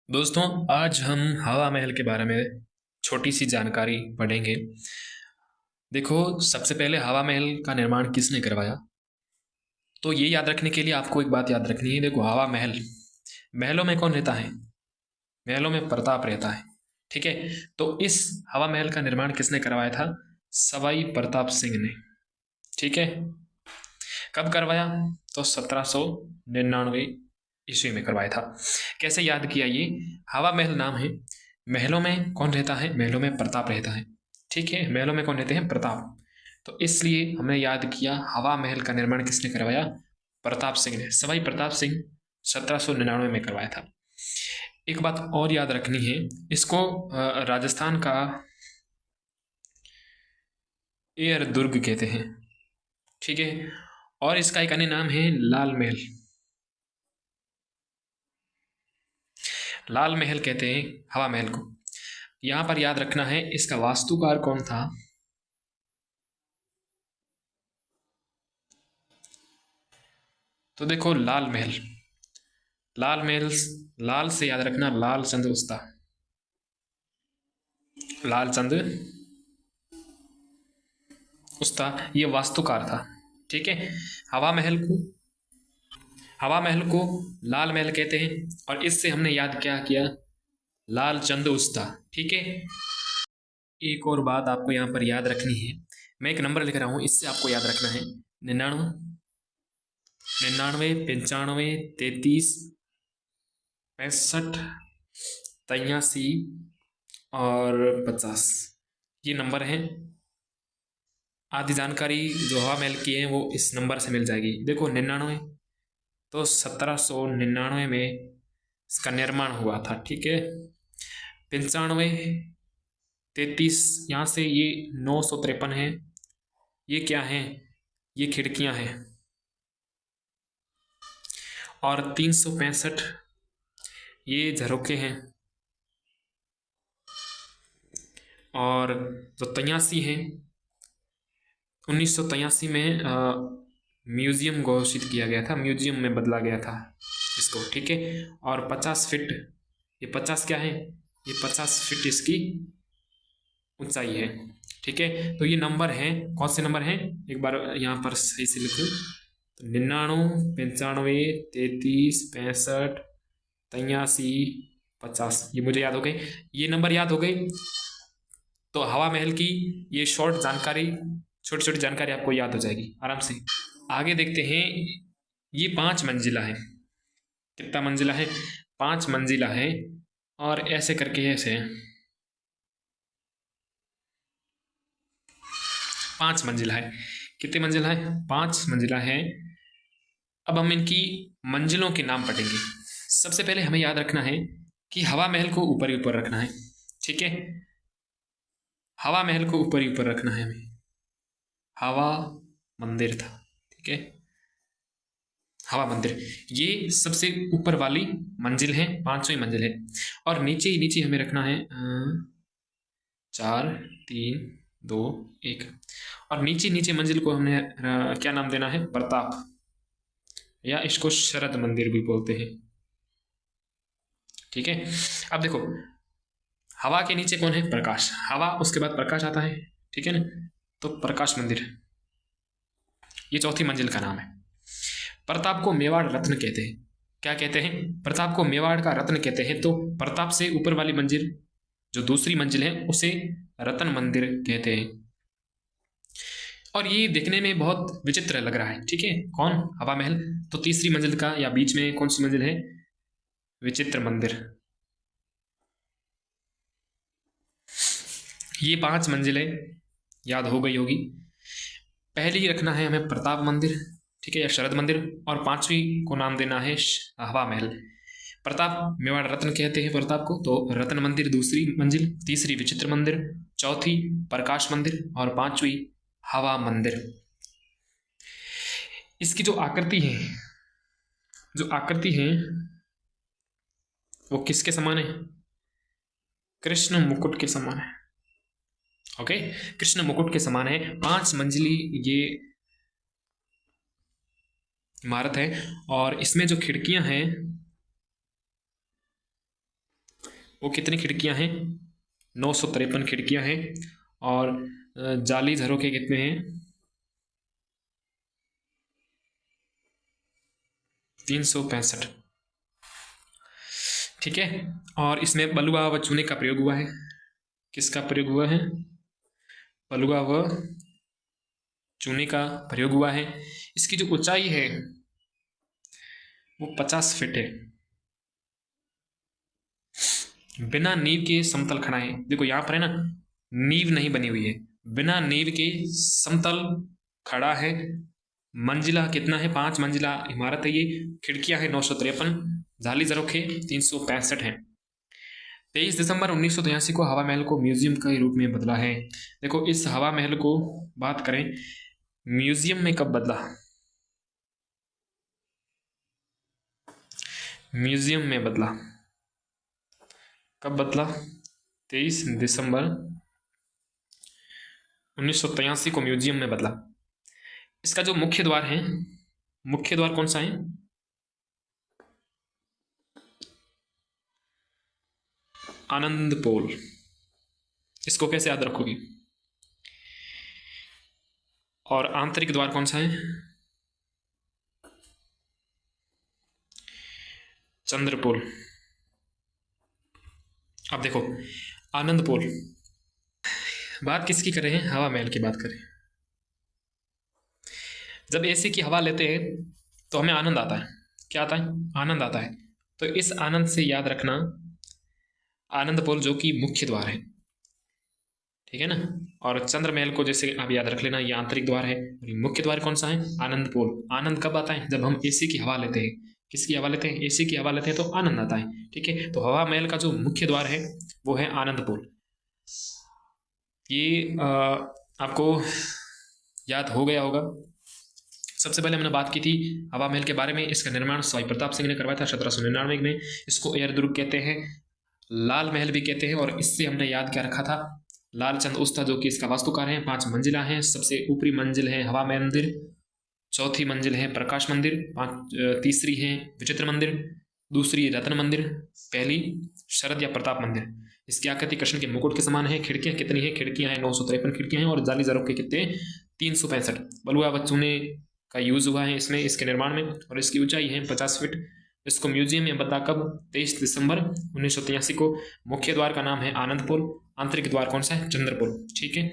दोस्तों, आज हम हवा महल के बारे में छोटी सी जानकारी पढ़ेंगे। देखो, सबसे पहले हवा महल का निर्माण किसने करवाया? तो ये याद रखने के लिए आपको एक बात याद रखनी है। देखो, हवा महल, महलों में कौन रहता है? महलों में प्रताप रहता है। ठीक है। तो इस हवा महल का निर्माण किसने करवाया था? सवाई प्रताप सिंह ने। ठीक है। कब करवाया? तो 1799 ईस्वी में करवाया था। कैसे याद किया ये? हवा महल नाम है। महलों में कौन रहता है? महलों में प्रताप रहता है। ठीक है। महलों में कौन रहते हैं? प्रताप। तो इसलिए हमने याद किया हवा महल का निर्माण किसने करवाया? प्रताप सिंह ने। सवाई प्रताप सिंह 1799 में करवाया था। एक बात और याद रखनी है, इसको राजस्थान का एयर दुर्ग कहते हैं। ठीक है। और इसका एक अन्य नाम है लाल महल। लाल महल कहते हैं हवा महल को। यहां पर याद रखना है, इसका वास्तुकार कौन था? तो देखो, लाल महल, लाल महल, लाल से याद रखना, लाल चंद उस्ता। लाल चंद उस्ता ये वास्तुकार था। ठीक है। हवा महल को हवा महल को लाल महल कहते हैं। और इससे हमने याद क्या किया? लाल चंद उस्ता। ठीक है। एक और बात आपको यहाँ पर याद रखनी है, मैं एक नंबर लिख रहा हूँ, इससे आपको याद रखना है। 99, 99, 95, 33, 65, 83 और 50, ये नंबर हैं। आधी जानकारी जो हवा महल की है वो इस नंबर से मिल जाएगी। देखो, 99, तो 1799 में इसका निर्माण हुआ था। ठीक है। 95, 33, यहाँ से ये 953 है। ये क्या है? ये खिड़कियां हैं। और 365 ये झरोखे हैं। और जो 83 है, 1983 में म्यूजियम घोषित किया गया था, म्यूजियम में बदला गया था इसको। ठीक है। और 50 फीट, ये 50 क्या है? ये 50 फीट इसकी ऊंचाई है। ठीक है। तो ये नंबर है, कौन से नंबर हैं? एक बार यहाँ पर सही से लिखो। तो 99, 95, 33, 65, 83, 50, ये मुझे याद हो गई। ये नंबर याद हो गई। तो हवा महल की ये शॉर्ट जानकारी, छोटी छोटी जानकारी आपको याद हो जाएगी आराम से। आगे देखते हैं। ये 5 मंजिला है। कितना मंजिला है? 5 मंजिला है। और ऐसे करके ऐसे है, 5 मंजिला है। कितने मंजिला है? 5 मंजिला है। अब हम इनकी मंजिलों के नाम पढ़ेंगे। सबसे पहले हमें याद रखना है कि हवा महल को ऊपर ही ऊपर रखना है। ठीक है। हवा महल को ऊपर ही ऊपर रखना है हमें। हवा मंदिर था। ठीक है। हवा मंदिर ये सबसे ऊपर वाली मंजिल है, 5वीं मंजिल है। और नीचे ही नीचे हमें रखना है 4, 3, 2, 1। और नीचे नीचे मंजिल को हमने क्या नाम देना है? प्रताप, या इसको शरद मंदिर भी बोलते हैं। ठीक है। अब देखो, हवा के नीचे कौन है? प्रकाश। हवा, उसके बाद प्रकाश आता है। ठीक है ना? तो प्रकाश मंदिर, ये चौथी मंजिल का नाम है। प्रताप को मेवाड़ रत्न कहते हैं। क्या कहते हैं? प्रताप को मेवाड़ का रत्न कहते हैं। तो प्रताप से ऊपर वाली मंजिल, जो दूसरी मंजिल है, उसे रत्न मंदिर कहते हैं। और ये देखने में बहुत विचित्र लग रहा है। ठीक है। कौन? हवा महल। तो तीसरी मंजिल का या बीच में कौन सी मंजिल है? विचित्र मंदिर। ये 5 मंजिलें याद हो गई होगी। पहली रखना है हमें प्रताप मंदिर, ठीक है, या शरद मंदिर। और 5वीं को नाम देना है हवा महल। प्रताप, मेवाड़ रत्न कहते हैं प्रताप को, तो रत्न मंदिर दूसरी मंजिल, तीसरी विचित्र मंदिर, चौथी प्रकाश मंदिर और 5वीं हवा मंदिर। इसकी जो आकृति है, जो आकृति है वो किसके समान है? कृष्ण मुकुट के समान है। ओके। कृष्ण मुकुट के समान है। 5 मंजिली ये इमारत है। और इसमें जो खिड़कियां हैं वो कितनी खिड़कियां हैं? 953 खिड़कियां हैं। और जाली झरोखे कितने हैं? 365। ठीक है। और इसमें बलुआ व चूने का प्रयोग हुआ है। किसका प्रयोग हुआ है? बलुआ व चूने का प्रयोग हुआ है। इसकी जो ऊंचाई है वो 50 फीट है। बिना नींव के समतल खड़ा है। देखो यहाँ पर है ना, नींव नहीं बनी हुई है, बिना नींव के समतल खड़ा है। मंजिला कितना है? 5 मंजिला इमारत है ये। खिड़कियां है 953, जाली झरोखे 365 हैं। 23 दिसंबर 1983 को हवा महल को म्यूजियम के रूप में बदला है। देखो इस हवा महल को बात करें, म्यूजियम में कब बदला? म्यूजियम में बदला कब बदला? 23 दिसंबर 1983 को म्यूजियम में बदला। इसका जो मुख्य द्वार है, मुख्य द्वार कौन सा है? आनंद पोल। इसको कैसे याद रखोगे? और आंतरिक द्वार कौन सा है? चंद्रपोल। अब देखो आनंद पोल, बात किसकी कर रहे हैं? हवा महल की बात करें। जब एसी की हवा लेते हैं तो हमें आनंद आता है। क्या आता है? आनंद आता है। तो इस आनंद से याद रखना आनंद पोल जो कि मुख्य द्वार है, ठीक है ना। और चंद्र महल को जैसे आप याद रख लेना, ये आंतरिक द्वार है। और ये मुख्य द्वार कौन सा है? आनंद पोल। आनंद कब आता है? जब हम एसी की हवा लेते हैं। किसकी हवा लेते हैं? एसी की हवा लेते हैं तो आनंद आता है। ठीक है, तो हवा महल का जो मुख्य द्वार है वो है आनंद पोल। ये आपको याद हो गया होगा। सबसे पहले हमने बात की थी हवा महल के बारे में। इसका निर्माण सवाई प्रताप सिंह ने करवाया था 1799 में। इसको एयर दुर्ग कहते हैं, लाल महल भी कहते हैं। और इससे हमने याद क्या रखा था? लालचंद उस्ता जो कि इसका वास्तुकार है। 5 मंजिला है। सबसे ऊपरी मंजिल है हवा मंदिर, चौथी मंजिल है प्रकाश मंदिर, तीसरी है विचित्र मंदिर, दूसरी रत्न मंदिर, पहली शरद या प्रताप मंदिर। इसकी आकृति कृष्ण के मुकुट के समान है। खिड़कियां कितनी है? खिड़कियां हैं 953 खिड़कियां हैं। और जाली झरोखे कितने? 365। बलुआ व चूने का यूज हुआ है इसमें, इसके निर्माण में। और इसकी ऊंचाई है 50 फीट। इसको म्यूजियम में बदला कब? 23 दिसंबर 1983 को। मुख्य द्वार का नाम है आनंद पोल। आंतरिक द्वार कौन सा है? चंद्रपोल। ठीक है।